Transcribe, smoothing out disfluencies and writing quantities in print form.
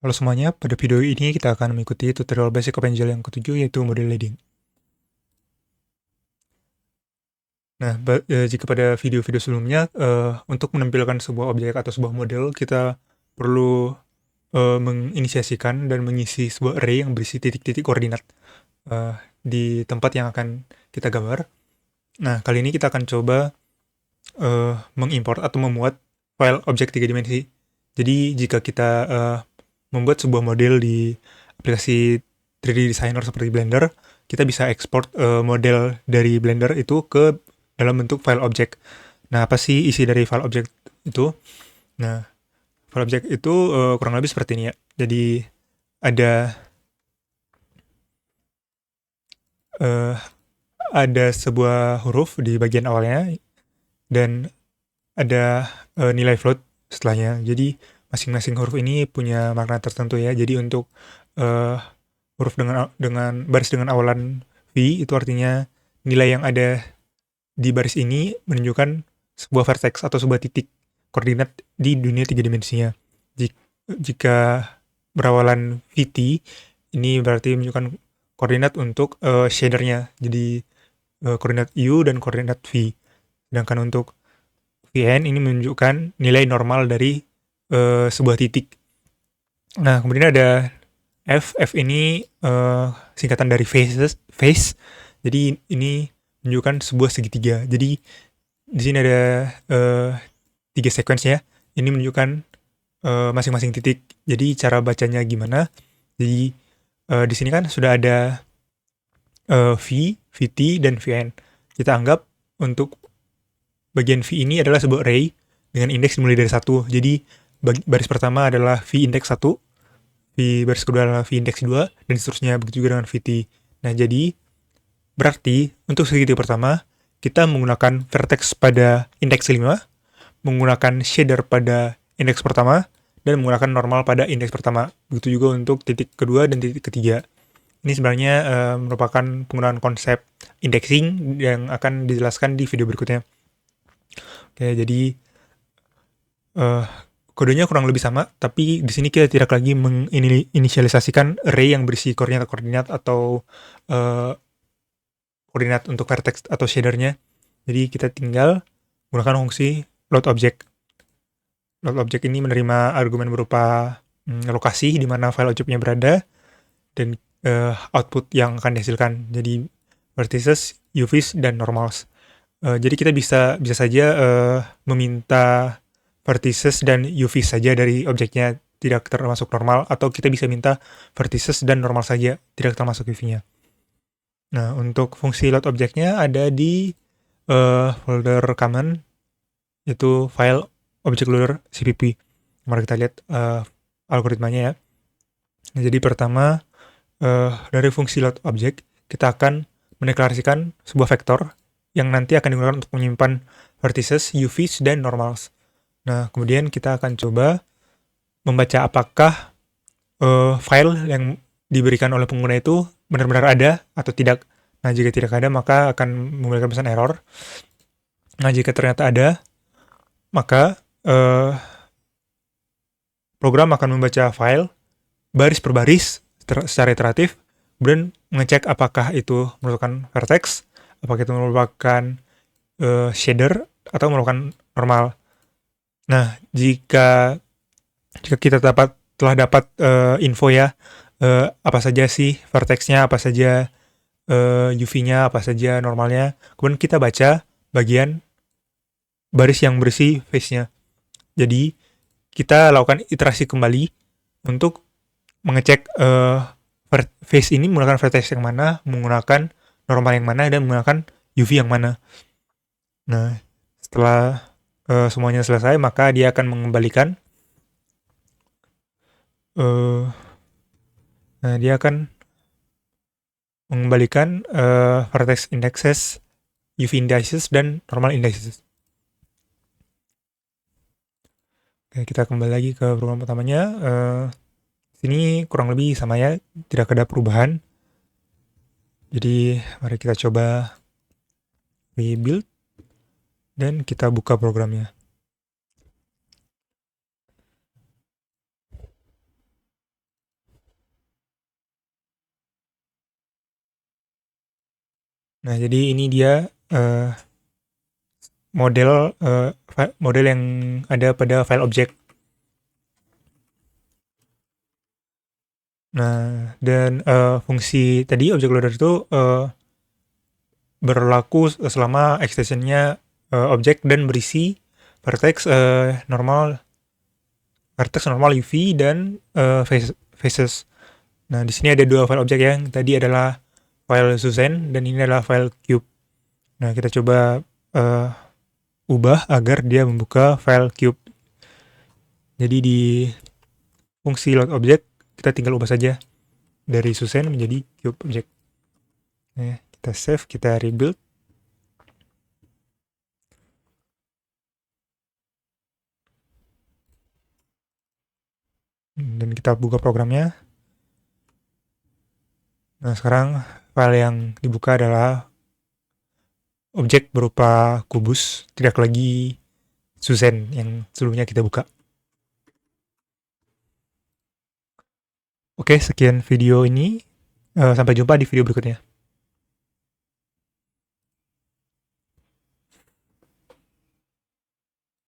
Halo semuanya, pada video ini kita akan mengikuti tutorial basic OpenGL yang ketujuh, yaitu model leading. Nah, jika pada video-video sebelumnya, untuk menampilkan sebuah objek atau sebuah model, kita perlu menginisiasikan dan mengisi sebuah array yang berisi titik-titik koordinat di tempat yang akan kita gambar. Nah, kali ini kita akan coba mengimport atau memuat file objek 3 dimensi. Jadi, jika kita membuat sebuah model di aplikasi 3D Designer seperti Blender, kita bisa ekspor model dari Blender itu ke dalam bentuk file objek. Nah, apa sih isi dari file objek itu? Nah, file objek itu kurang lebih seperti ini ya. Jadi ada uh, ada sebuah huruf di bagian awalnya dan ada nilai float setelahnya. Jadi masing-masing huruf ini punya makna tertentu ya. Jadi untuk uh, huruf dengan baris dengan awalan V itu artinya nilai yang ada di baris ini menunjukkan sebuah vertex atau sebuah titik koordinat di dunia 3 dimensinya. Jika berawalan VT, ini berarti menunjukkan koordinat untuk shadernya. Jadi koordinat U dan koordinat V. Sedangkan untuk VN ini menunjukkan nilai normal dari sebuah titik. Nah, kemudian ada F ini singkatan dari face. Jadi ini menunjukkan sebuah segitiga. Jadi di sini ada 3 sequence ya. Ini menunjukkan masing-masing titik. Jadi cara bacanya gimana? Jadi di sini kan sudah ada V, VT, dan VN. Kita anggap untuk bagian V ini adalah sebuah array dengan indeks dimulai dari 1. Jadi baris pertama adalah V indeks 1, V baris kedua adalah V indeks 2, dan seterusnya. Begitu juga dengan VT. Nah, jadi berarti untuk segitiga pertama, kita menggunakan vertex pada indeks 5, menggunakan shader pada indeks pertama, dan menggunakan normal pada indeks pertama. Begitu juga untuk titik kedua dan titik ketiga. Ini sebenarnya merupakan penggunaan konsep indexing yang akan dijelaskan di video berikutnya. Oke, jadi kodenya kurang lebih sama, tapi di sini kita tidak lagi menginisialisasikan array yang berisi koordinat-koordinat atau koordinat untuk vertex atau shadernya. Jadi kita tinggal menggunakan fungsi load object. Load object ini menerima argumen berupa lokasi di mana file objeknya berada dan output yang akan dihasilkan. Jadi vertices, UVs, dan normals. Jadi kita bisa saja meminta vertices dan UVs saja dari objeknya, tidak termasuk normal, atau kita bisa minta vertices dan normal saja, tidak termasuk UV-nya. Nah, untuk fungsi load objeknya ada di folder common, yaitu file object loader CPP. Mari kita lihat algoritmanya ya. Nah, jadi pertama dari fungsi load object kita akan mendeklarasikan sebuah vektor yang nanti akan digunakan untuk menyimpan vertices, UVs, dan normals. Nah, kemudian kita akan coba membaca apakah file yang diberikan oleh pengguna itu benar-benar ada atau tidak. Nah, jika tidak ada, maka akan memberikan pesan error. Nah, jika ternyata ada, maka program akan membaca file baris per baris secara iteratif, kemudian mengecek apakah itu merupakan vertex, apakah itu merupakan shader, atau merupakan normal. Nah, jika kita telah dapat info ya, apa saja sih vertexnya, apa saja UV-nya, apa saja normalnya, kemudian kita baca bagian baris yang berisi face-nya. Jadi, kita lakukan iterasi kembali untuk mengecek face ini menggunakan vertex yang mana, menggunakan normal yang mana, dan menggunakan UV yang mana. Nah, setelah semuanya selesai, maka dia akan mengembalikan vertex indexes, UV indices, dan normal indices. Oke, kita kembali lagi ke program pertamanya. Sini kurang lebih sama ya, tidak ada perubahan. Jadi mari kita coba rebuild dan kita buka programnya. Nah, jadi ini dia model model yang ada pada file objek. Nah, dan fungsi tadi object loader itu berlaku selama extensionnya objek dan berisi vertex normal UV dan faces. Nah, di sini ada dua file objek yang tadi adalah file Susan dan ini adalah file cube. Nah, kita coba ubah agar dia membuka file cube. Jadi di fungsi load object kita tinggal ubah saja dari Susan menjadi cube object. Nah, kita save, kita rebuild. Dan kita buka programnya. Nah, sekarang file yang dibuka adalah objek berupa kubus, tidak lagi Susan yang sebelumnya kita buka. Oke, sekian video ini. Sampai jumpa di video berikutnya.